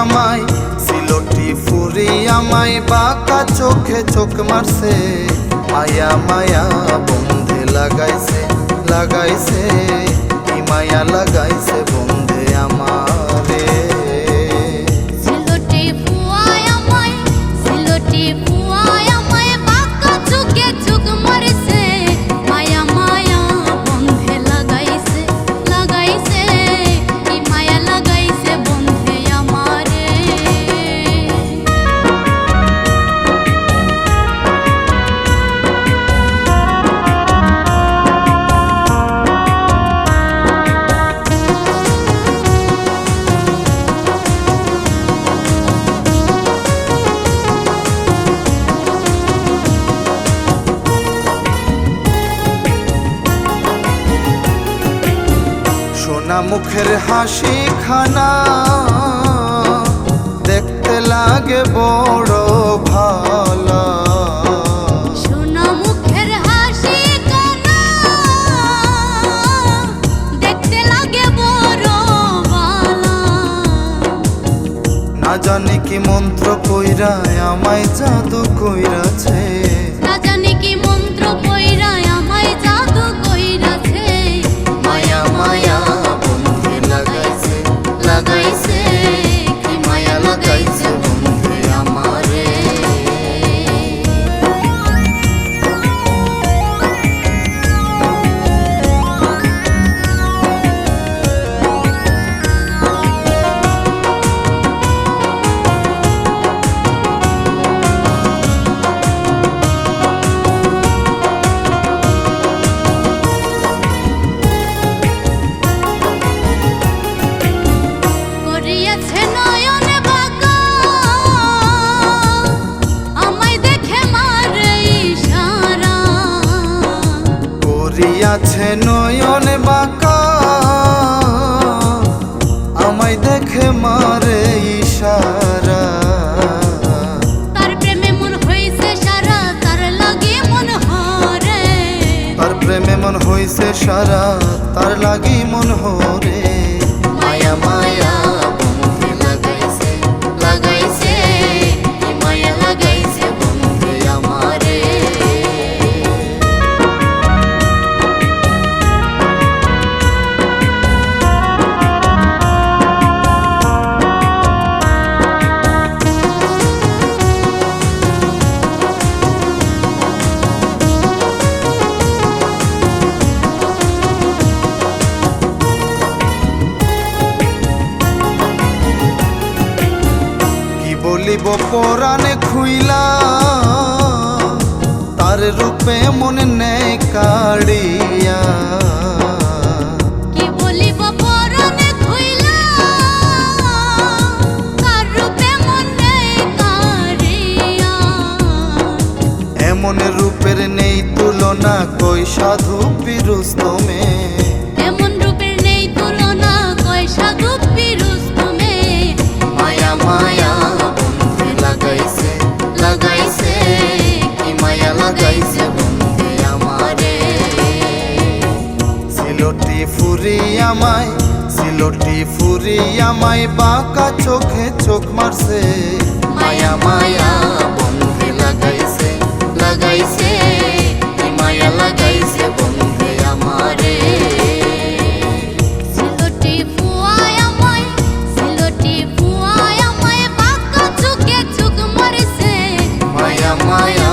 আমায়, সিলোটি ফুরি আমায় বাঁকা চোখে চোখ মারছে। মায়া মায়া বন্ধে লাগাইছে লাগাইছে, কি মায়া লাগাইছে বন্ধে আমারে। সিলোটি ফুয়ায় আমায়, সিলোটি ফুয়ায় আমায় বাঁকা চোখে চোখ মারছে। মায়া মায়া বন্ধে লাগাইছে লাগাইছে, কি মায়া লাগাইছে বন্ধে আমারে। সোনা মুখের হাসি খানা দেখতে লাগে বড় ভালা। সোনা মুখের হাসি কানা দেখতে লাগে বড় ভালা। না জানি কি মন্ত্র কইরা আমায় জাদু কইরাছে। না জানি কি মন্ত্র কইরা আমায় জাদু কইরাছে। মায়া মায়া বন্ধে লাগাইছে লাগাইছে, কি মায়া লাগাইছে বন্ধে আমারে। করিয়াছে নয়ন বাঁকা আমায় দেখে মারে ইশারা। করিয়াছে নয়ন বাঁকা আমায় দেখে মারে ইশারা। তার প্রেমে মন হইছে সারা, তার লাগি মন হরে। তার প্রেমে মন হইছে সারা, তার লাগি মন হরে। মায়া মায়া বন্ধে লাগাইছে লাগাইছে, কি মায়া লাগাইছে বন্ধে আমারে। বলিব পরাণে খুইলা, তার রূপে মনে নেই কাড়িয়া। কি বলিব পরাণে খুইলা, তার রূপে মন নেই কাড়িয়া। এমন রূপের নেই তুলনা কই সাধু পিরুস্তমে। এমন রূপের নেই তুলনা কয় সাধু পিরুস্তমে। মায়া মায়া বন্ধে লাগাইছে লাগাইছে, কি মায়া লাগাইছে বন্ধে আমারে। সিলোটি ফুরি আমায়, সিলোটি ফুরি আমায় বাঁকা চোখে চোখ মারছে। মায়া মায়া বন্ধে লাগাইছে লাগাইছে, কি মায়া লাগাইছে বন্ধে আমারে। সিলোটি ফুয়ায় আমায়, সিলোটি ফুয়ায় আমায় বাঁকা চোখে চোখ মারছে। মায়া মায়া